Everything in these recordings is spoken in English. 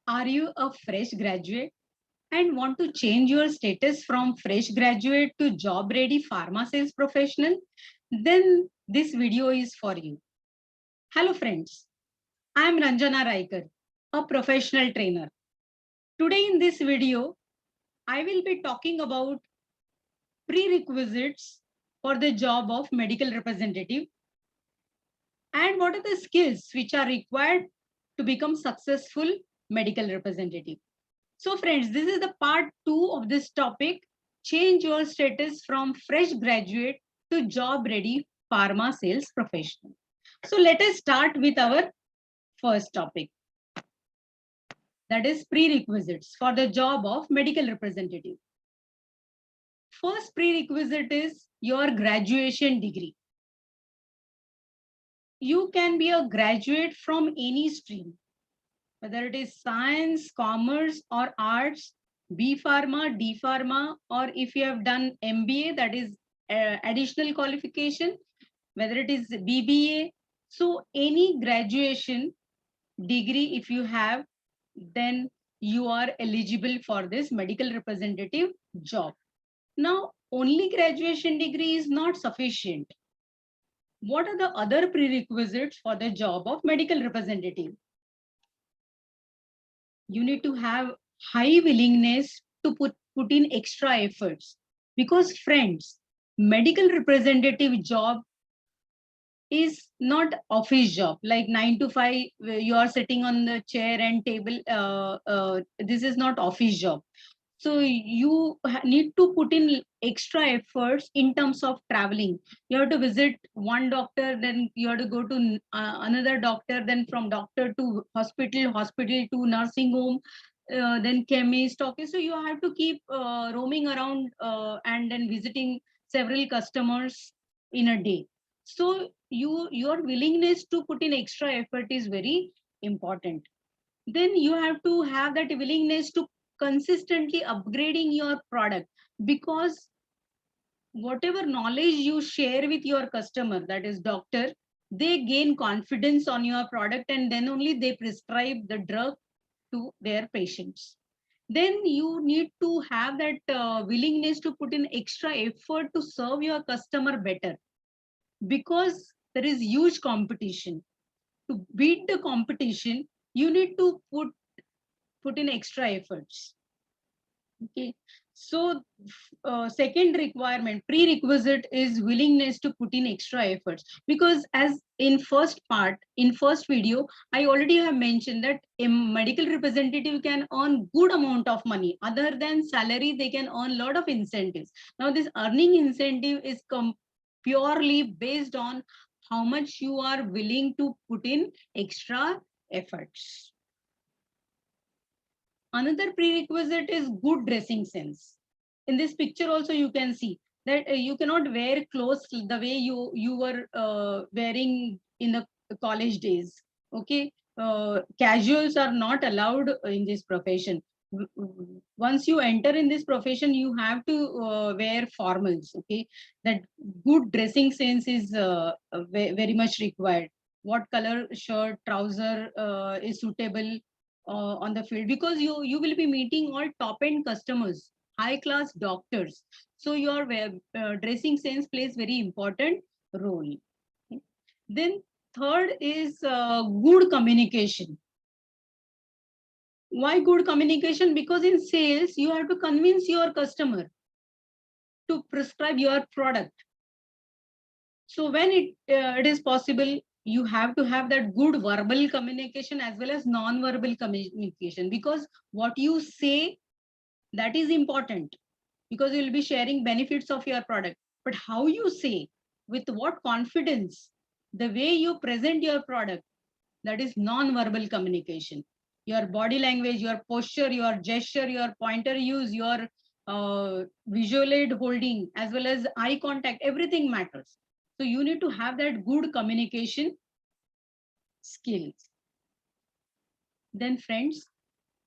Are you a fresh graduate and want to change your status from fresh graduate to job ready pharma sales professional? Then this video is for you. Hello friends, I am Ranjana Raikar, a professional trainer. Today in this video, I will be talking about prerequisites for the job of medical representative and what are the skills which are required to become successful medical representative. So friends, this is the part 2 of this topic, change your status from fresh graduate to job ready pharma sales professional. So let us start with our first topic, that is prerequisites for the job of medical representative. First prerequisite is your graduation degree. You can be a graduate from any stream, whether it is science, commerce, or arts, B Pharma, D Pharma, or if you have done MBA, that is additional qualification, whether it is BBA. So any graduation degree, if you have, then you are eligible for this medical representative job. Now, only graduation degree is not sufficient. What are the other prerequisites for the job of medical representative? You need to have high willingness to put in extra efforts, because friends, medical representative job is not office job like 9 to 5 you are sitting on the chair and table. This is not office job. So you need to put in extra efforts in terms of traveling. You have to visit one doctor, then you have to go to another doctor, then from doctor to hospital, hospital to nursing home, then chemist. Okay, so you have to keep roaming around and then visiting several customers in a day. So your willingness to put in extra effort is very important. Then you have to have that willingness to consistently upgrading your product, because whatever knowledge you share with your customer, that is doctor, they gain confidence on your product and then only they prescribe the drug to their patients. Then you need to have that willingness to put in extra effort to serve your customer better, because there is huge competition. To beat the competition, you need to put in extra efforts. Okay, so second requirement, prerequisite is willingness to put in extra efforts, because as in first part, in first video, I already have mentioned that a medical representative can earn good amount of money. Other than salary, they can earn lot of incentives. Now this earning incentive is purely based on how much you are willing to put in extra efforts. Another prerequisite is good dressing sense. In this picture also you can see that you cannot wear clothes the way you were wearing in the college days. Okay, casuals are not allowed in this profession. Once you enter in this profession, you have to wear formals. Okay, that good dressing sense is very much required. What color shirt, trouser is suitable on the field, because you will be meeting all top end customers, high class doctors. So your dressing sense plays very important role. Okay. Then third is good communication. Why good communication? Because in sales you have to convince your customer to prescribe your product. So when it is possible, you have to have that good verbal communication as well as non-verbal communication, because what you say, that is important, because you will be sharing benefits of your product. But how you say, with what confidence, the way you present your product, that is non-verbal communication. Your body language, your posture, your gesture, your pointer use, your visual aid holding, as well as eye contact, everything matters. So you need to have that good communication skills. Then friends,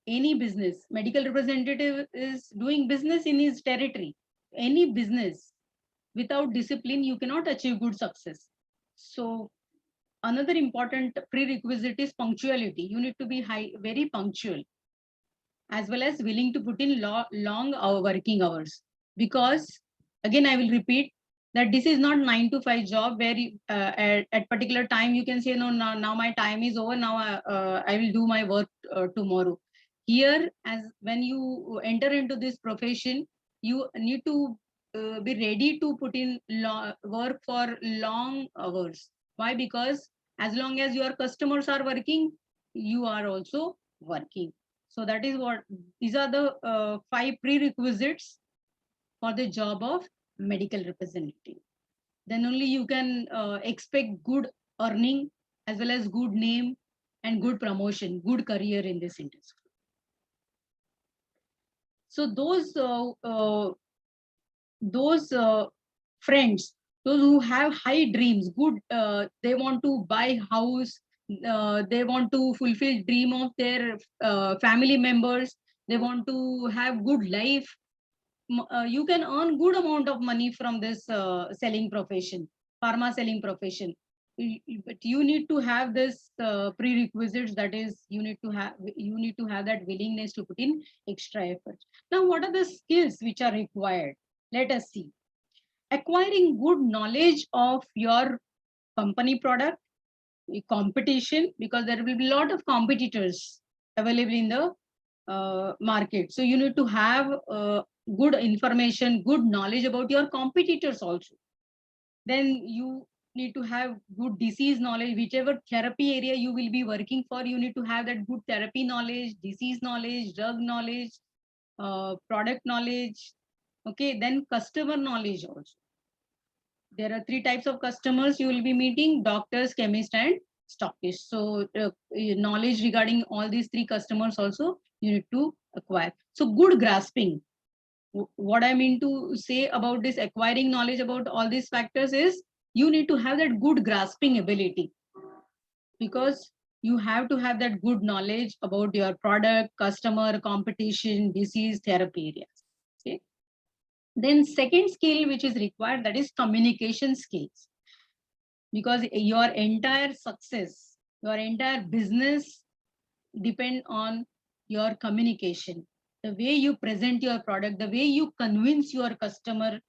any business, medical representative is doing business in his territory. Any business, without discipline, you cannot achieve good success. So another important prerequisite is punctuality. You need to be very punctual. as well as willing to put in long working hours. Because again, I will repeat that this is not 9 to 5 job where at particular time you can say, no, now my time is over. Now I will do my work tomorrow. Here, as when you enter into this profession, you need to be ready to put in work for long hours. Why? Because as long as your customers are working, you are also working. So that is what, these are the 5 prerequisites for the job of medical representative. Then only you can expect good earning as well as good name and good promotion, good career in this industry. So those friends, those who have high dreams, good, they want to buy house, they want to fulfill dream of their family members, they want to have good life. You can earn good amount of money from this selling profession, pharma selling profession. But you need to have this prerequisites, that is you need to have that willingness to put in extra effort. Now what are the skills which are required? Let us see. Acquiring good knowledge of your company product, competition, because there will be a lot of competitors available in the market. So you need to have good information, good knowledge about your competitors also. Then you need to have good disease knowledge. Whichever therapy area you will be working for, you need to have that good therapy knowledge, disease knowledge, drug knowledge, product knowledge. Okay, then customer knowledge also. There are 3 types of customers you will be meeting: doctors, chemists, and stockists. So knowledge regarding all these 3 customers also you need to acquire. So good grasping. What I mean to say about this acquiring knowledge about all these factors is you need to have that good grasping ability, because you have to have that good knowledge about your product, customer, competition, disease, therapy areas. Okay. Then second skill which is required, that is communication skills, because your entire success, your entire business depend on your communication, the way you present your product, the way you convince your customer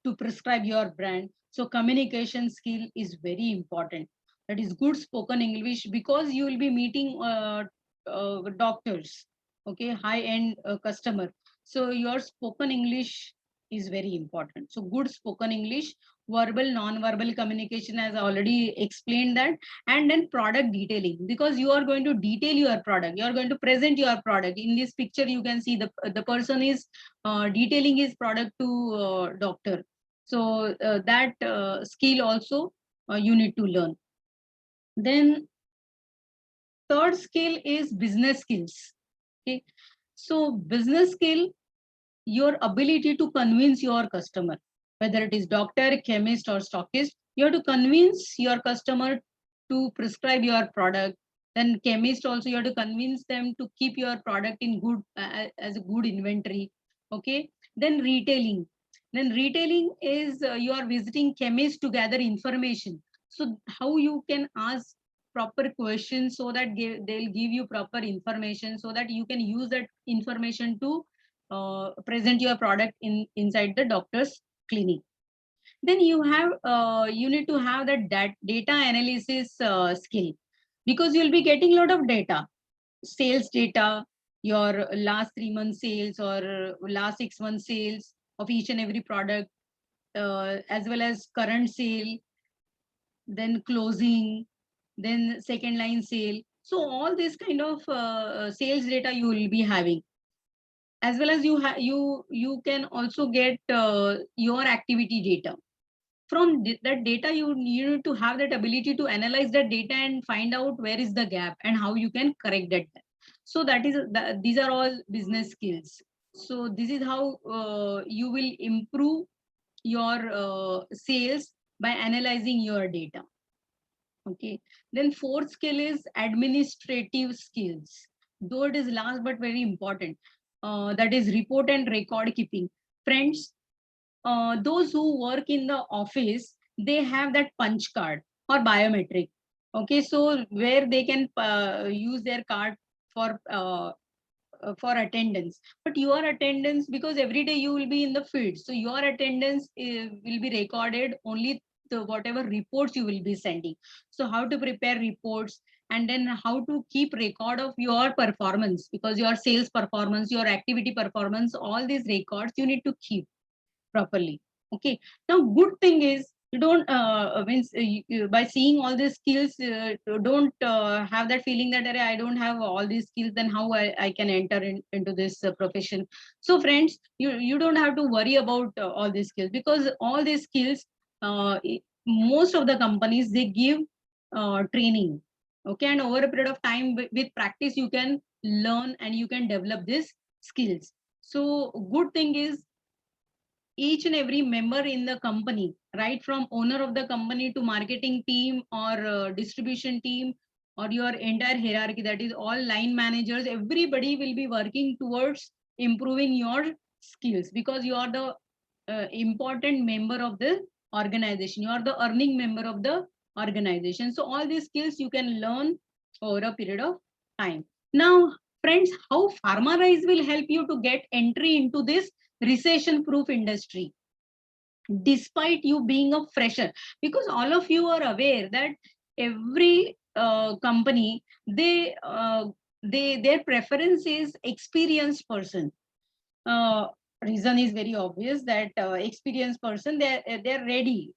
to prescribe your brand. So communication skill is very important. That is good spoken English, because you will be meeting doctors, okay, high end customer. So your spoken English is very important. So good spoken English, verbal, non-verbal communication, as I already explained that. And then product detailing, because you are going to detail your product, you are going to present your product. In this picture you can see the person is detailing his product to doctor. So that skill also you need to learn. Then third skill is business skills. Okay, so business skill, your ability to convince your customer, whether it is doctor, chemist, or stockist, you have to convince your customer to prescribe your product. Then chemist also, you have to convince them to keep your product in good as a good inventory. Okay. Then retailing. Then retailing is you are visiting chemists to gather information. So how you can ask proper questions so that they'll give you proper information, so that you can use that information to present your product inside the doctor's clinic. Then you need to have that data analysis skill, because you'll be getting a lot of data, sales data, your last 3 months sales or last 6 months sales of each and every product, as well as current sale, then closing, then second line sale. So all this kind of sales data you will be having, as well as you can also get your activity data. From that data, you need to have that ability to analyze that data and find out where is the gap and how you can correct that gap. So these are all business skills. So this is how you will improve your sales, by analyzing your data. Okay. Then fourth skill is administrative skills. Though it is last but very important, that is report and record keeping. Friends, those who work in the office, they have that punch card or biometric. Okay, so where they can use their card for for attendance, but your attendance, because every day you will be in the field, so your attendance will be recorded only the whatever reports you will be sending. So how to prepare reports, and then how to keep record of your performance, because your sales performance, your activity performance, all these records you need to keep properly. Okay. Now, good thing is you don't means by seeing all these skills, don't have that feeling that "Arey, I don't have all these skills, then how I can enter into this profession." So, friends, you don't have to worry about all these skills, because all these skills, most of the companies they give training. Okay, and over a period of time, with practice, you can learn and you can develop these skills. So, good thing is each and every member in the company, right from owner of the company to marketing team or distribution team or your entire hierarchy, that is all line managers, everybody will be working towards improving your skills, because you are the important member of the organization, you are the earning member of the organization. So all these skills you can learn over a period of time. Now, friends, how Pharmarize will help you to get entry into this recession proof industry despite you being a fresher, because all of you are aware that every company, they their preference is experienced person. uh, Reason is very obvious that experienced person, they're ready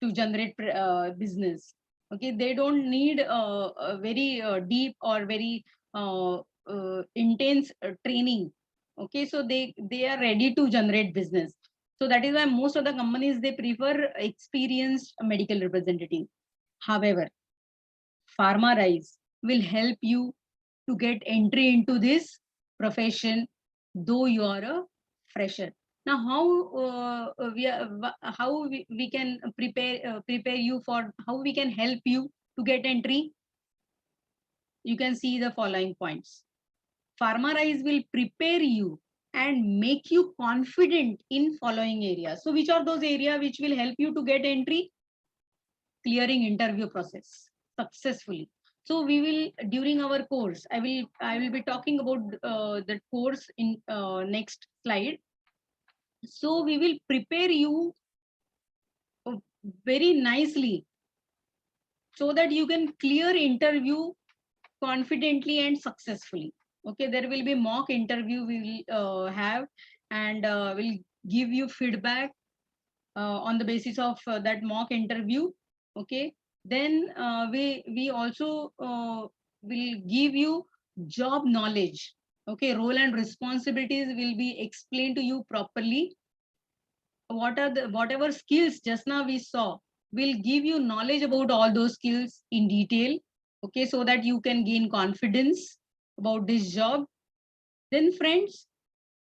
to generate business. Okay, they don't need a very deep or very intense training. Okay, so they are ready to generate business. So that is why most of the companies they prefer experienced medical representative. However, Pharmarize will help you to get entry into this profession, though you are a fresher. Now, how we can prepare you for, how we can help you to get entry? You can see the following points. Pharmarize will prepare you and make you confident in following areas. So, which are those areas which will help you to get entry? Clearing interview process successfully. So we will, during our course, I will be talking about the course in next slide. So we will prepare you uh, very nicely so that you can clear interview confidently and successfully. Okay, there will be mock interview we will have, and will give you feedback on the basis of that mock interview. Okay, then we also will give you job knowledge. Okay, role and responsibilities will be explained to you properly. What are the whatever skills just now we saw, will give you knowledge about all those skills in detail. Okay, so that you can gain confidence about this job. Then, friends,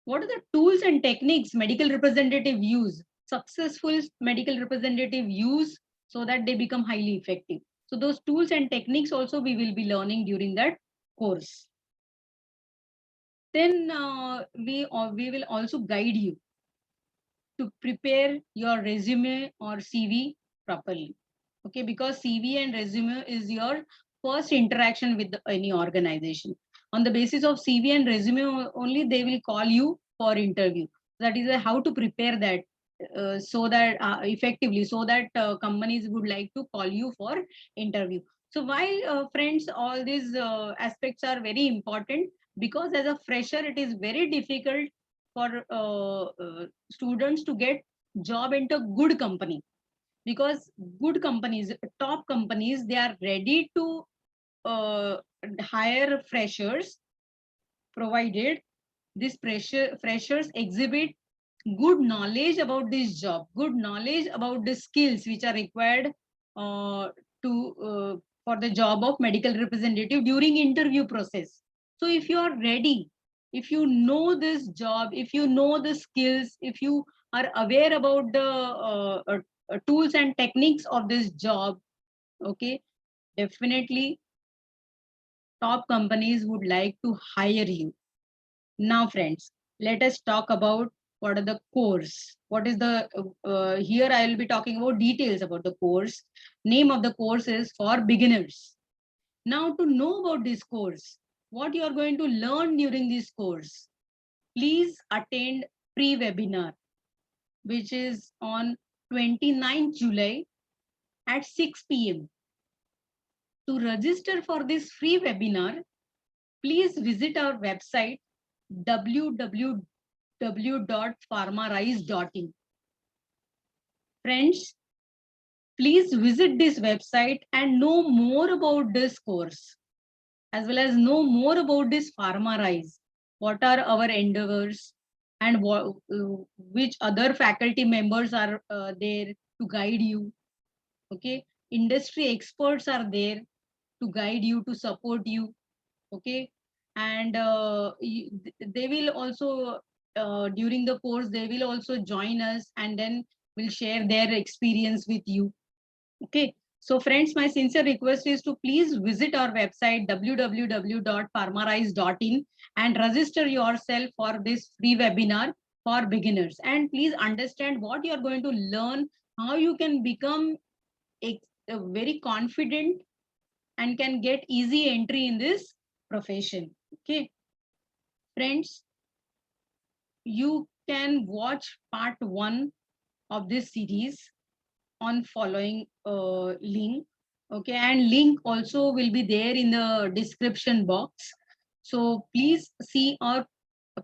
what are the tools and techniques medical representative use, successful medical representative use, so that they become highly effective? So those tools and techniques also we will be learning during that course. Then we will also guide you to prepare your resume or CV properly. Okay, because CV and resume is your first interaction with any organization. On the basis of CV and resume only, they will call you for interview. That is how to prepare that so that effectively, so that companies would like to call you for interview. So while friends, all these aspects are very important, because as a fresher, it is very difficult for students to get job into good company, because good companies, top companies, they are ready to uh, hire freshers, provided these freshers exhibit good knowledge about this job, good knowledge about the skills which are required to for the job of medical representative during interview process. So if you are ready, if you know this job, if you know the skills, if you are aware about the tools and techniques of this job, okay, definitely top companies would like to hire you. Now, friends, let us talk about what are the course. What is the here I will be talking about details about the course. Name of the course is for beginners. Now, to know about this course, what you are going to learn during this course, please attend pre-webinar, which is on 29th July at 6 p.m. To register for this free webinar, please visit our website www.pharmarise.in. Friends, please visit this website and know more about this course, as well as know more about this PharmaRise. What are our endeavors, and which other faculty members are there to guide you. Okay, industry experts are there to guide you, to support you. Okay, and they will also during the course they will also join us, and then will share their experience with you. Okay, so friends, my sincere request is to please visit our website www.pharmarise.in and register yourself for this free webinar for beginners, and please understand what you are going to learn, how you can become a very confident and can get easy entry in this profession. Okay, friends, you can watch part 1 of this series on following link. Okay, and link also will be there in the description box. So please see our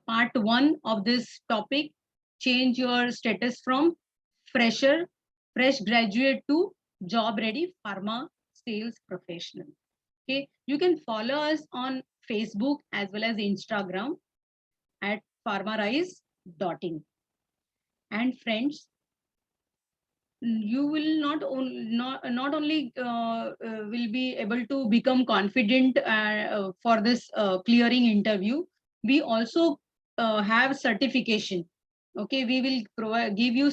part 1 of this topic, change your status from fresh graduate to job ready pharma sales professional. Okay, you can follow us on Facebook as well as Instagram at pharmarise.in. And friends, you will not only will be able to become confident for this clearing interview, we also have certification. Okay, we will provide give you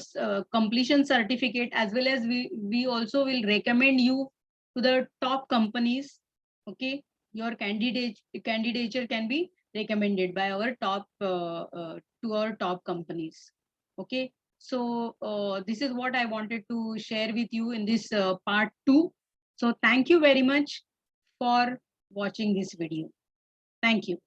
completion certificate, as well as we also will recommend you to the top companies. Okay, your candidature can be recommended by our top to our top companies. Okay, so this is what I wanted to share with you in this part 2. So thank you very much for watching this video. Thank you.